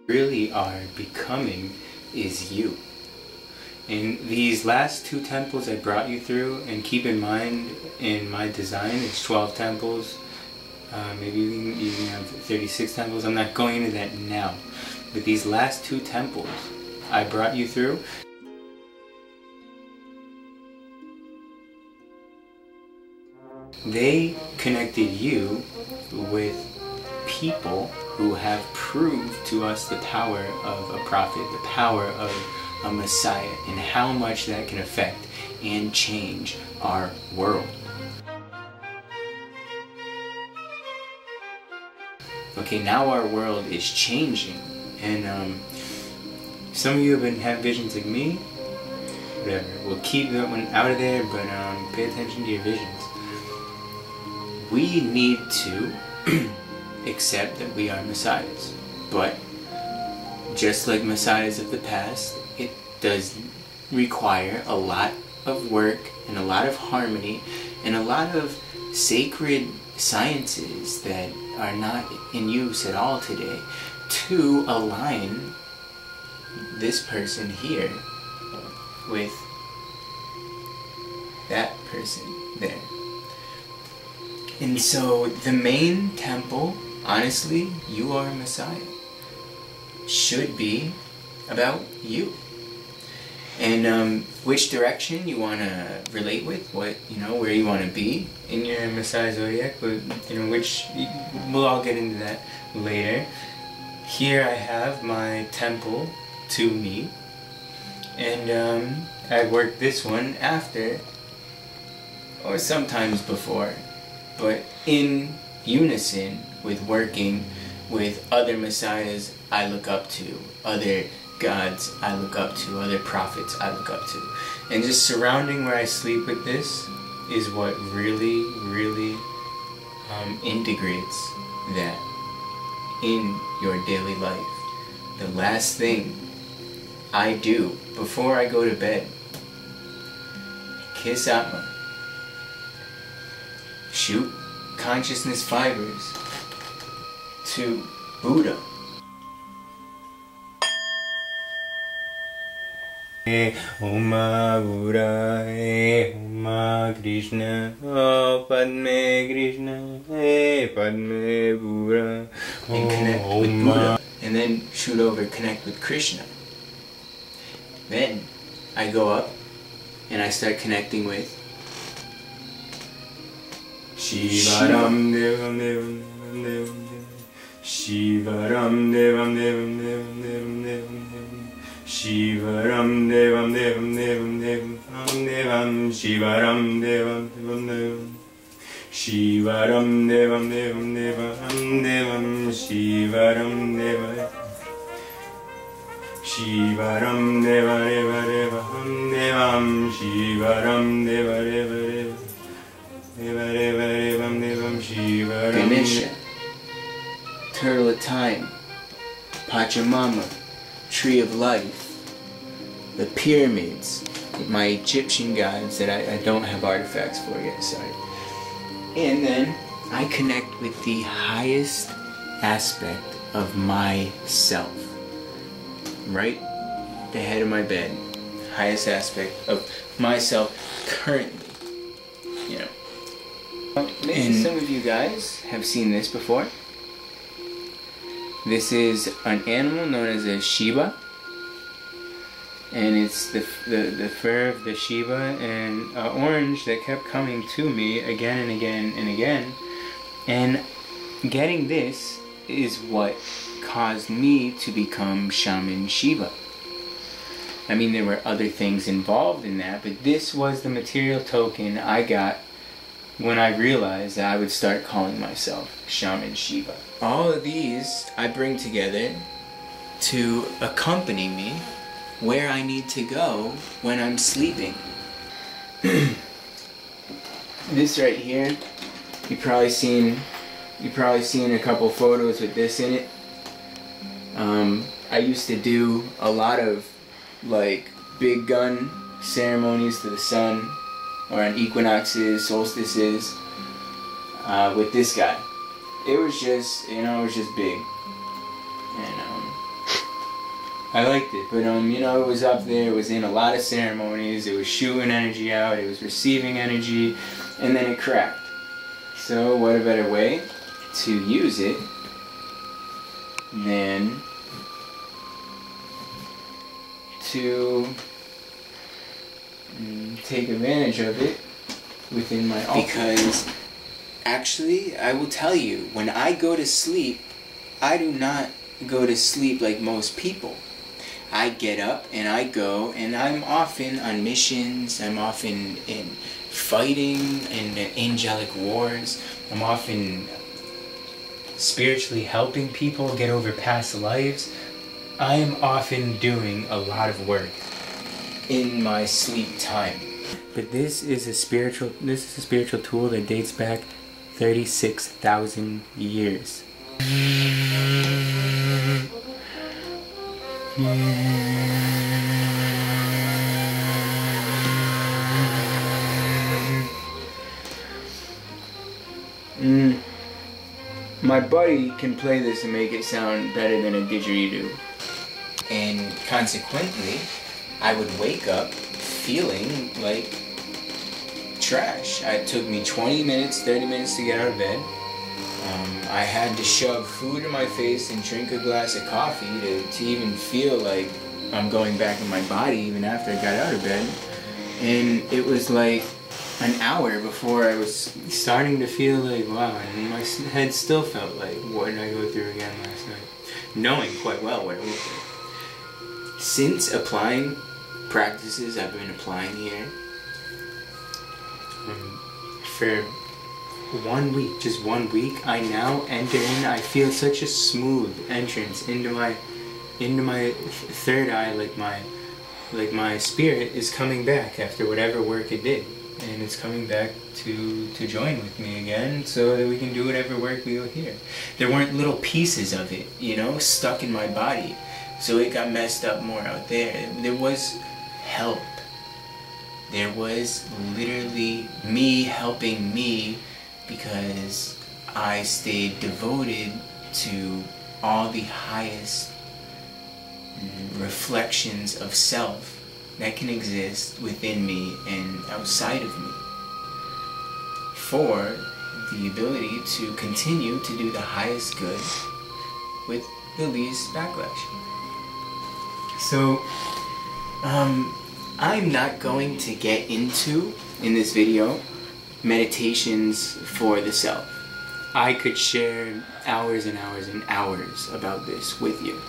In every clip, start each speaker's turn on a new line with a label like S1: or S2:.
S1: really are becoming is you. And these last 2 temples I brought you through, and keep in mind in my design it's 12 temples, maybe you can have 36 temples. I'm not going into that now, but these last 2 temples I brought you through, they connected you with people who have proved to us the power of a prophet, the power of a Messiah, and how much that can affect and change our world. Okay, now our world is changing, and some of you have visions like me. Whatever, we'll keep that one out of there, but pay attention to your visions. We need to accept that we are messiahs, but just like messiahs of the past, it does require a lot of work and a lot of harmony and a lot of sacred sciences that are not in use at all today to align this person here with that person there. And so the main temple, honestly, you are a Messiah, should be about you. And which direction you want to relate with, what, where you want to be in your Messiah Zodiac, but, which, we'll all get into that later. Here I have my temple to me, and I work this one after, or sometimes before, but in unison with working with other messiahs I look up to, other gods I look up to, other prophets I look up to. And just surrounding where I sleep with this is what really, really integrates that in your daily life. The last thing I do before I go to bed, kiss Atma, shoot consciousness fibers to Buddha. Om Buddha, Om Krishna, Padme Krishna, Padme Buddha, and connect with Buddha, and then shoot over, connect with Krishna. Then I go up and I start connecting with Shivaram Devam Devam Devam Devam, Shivaram Devam Devam Devam Devam Devam, Shivaram Devam Devam Devam Devam Devam, Shivaram Devam Devam Devam, Shivaram Devam Devam Devam Devam, Shivaram Devam, Shivaram Deva Deva Deva Devam, Shivaram Deva Deva Deva Deva Deva Devam Devam, Shivaram. Ganesha, Turtle of Time, Pachamama, Tree of Life, the pyramids, my Egyptian gods that I don't have artifacts for yet, sorry. And then I connect with the highest aspect of myself. Right? The head of my bed, highest aspect of myself currently. Maybe some of you guys have seen this before. This is an animal known as a Shiba, and it's the fur of the Shiba, and orange that kept coming to me again and again and again. And getting this is what caused me to become Shaman Shiva. I mean, there were other things involved in that, but this was the material token I got when I realized that I would start calling myself Shaman Shiva. All of these I bring together to accompany me where I need to go when I'm sleeping. This right here, you've probably seen a couple photos with this in it. I used to do a lot of like big gun ceremonies to the sun, or on equinoxes, solstices, with this guy. It was just, it was just big. And I liked it, but you know, it was up there, it was in a lot of ceremonies, it was shooting energy out, it was receiving energy, and then it cracked. So what a better way to use it than to take advantage of it within my altar. Because actually, I will tell you, when I go to sleep, I do not go to sleep like most people. I get up and I go, and I'm often on missions, I'm often in fighting in angelic wars, I'm often spiritually helping people get over past lives. I am often doing a lot of work in my sleep time. But this is a spiritual tool that dates back 36,000 years. My buddy can play this and make it sound better than a didgeridoo. And consequently, I would wake up feeling like trash. It took me 20 minutes, 30 minutes to get out of bed. I had to shove food in my face and drink a glass of coffee to even feel like I'm going back in my body even after I got out of bed. And it was like an hour before I was starting to feel like, wow, and my head still felt like, what did I go through again last night? Knowing quite well what I went through. Since applying practices I've been applying here, for 1 week, just 1 week, I now enter in, I feel such a smooth entrance into my third eye, like my spirit is coming back after whatever work it did. And it's coming back to join with me again so that we can do whatever work we do here. There weren't little pieces of it, you know, stuck in my body. So it got messed up more out there. There was help. There was literally me helping me because I stayed devoted to all the highest reflections of self that can exist within me and outside of me, for the ability to continue to do the highest good with the least backlash. So I'm not going to get into, in this video, meditations for the self. I could share hours and hours and hours about this with you.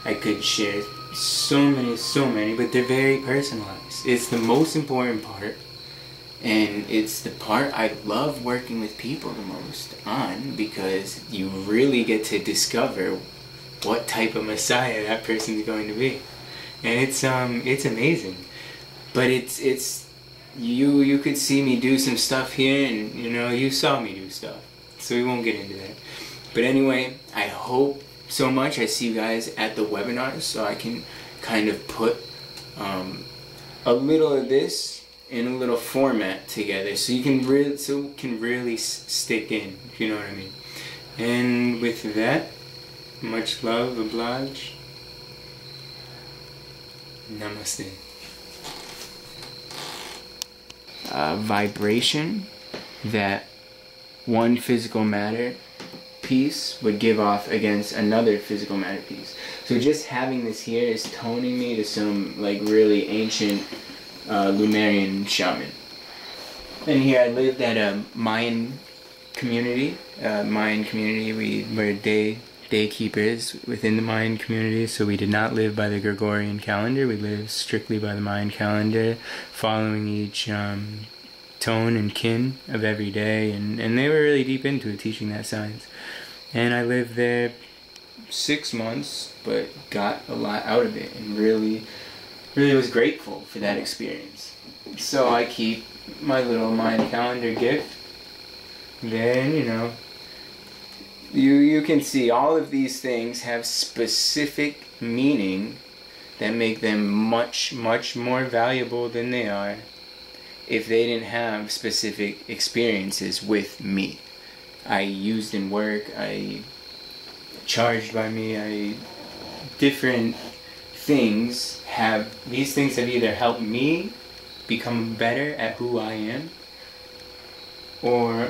S1: I could share so many, but they're very personalized. It's the most important part, and it's the part I love working with people the most on, because you really get to discover what type of Messiah that person's going to be. And it's amazing. But it's you could see me do some stuff here, and you know, you saw me do stuff. So we won't get into that. But anyway, I hope so much I see you guys at the webinars, so I can kind of put a little of this in a little format together, so you can really stick in, if you know what I mean. And with that, much love, oblige. Namaste. Vibration that one physical matter piece would give off against another physical matter piece. So just having this here is toning me to some like really ancient Lemurian shaman. And here I lived at a Mayan community. We were day keepers within the Mayan community, so we did not live by the Gregorian calendar. We lived strictly by the Mayan calendar, following each tone and kin of every day, and they were really deep into it, teaching that science. And I lived there 6 months, but got a lot out of it, and really was grateful for that experience. So I keep my little Mayan calendar gift. Then, you know, you can see all of these things have specific meaning that make them much more valuable than they are if they didn't have specific experiences with me. I used in work, I charged by me, different things have either helped me become better at who I am, or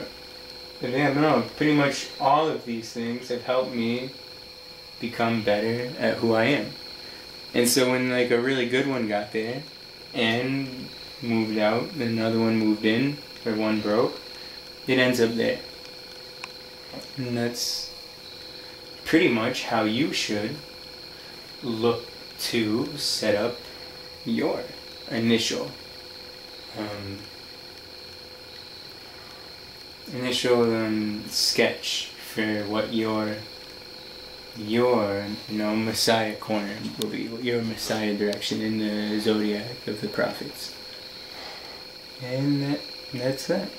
S1: I don't know, pretty much all of these things have helped me become better at who I am. And so when like a really good one got there and moved out, and another one moved in, or one broke, it ends up there. And that's pretty much how you should look to set up your initial sketch for what your Messiah corner will be, your Messiah direction in the Zodiac of the prophets. And that's that.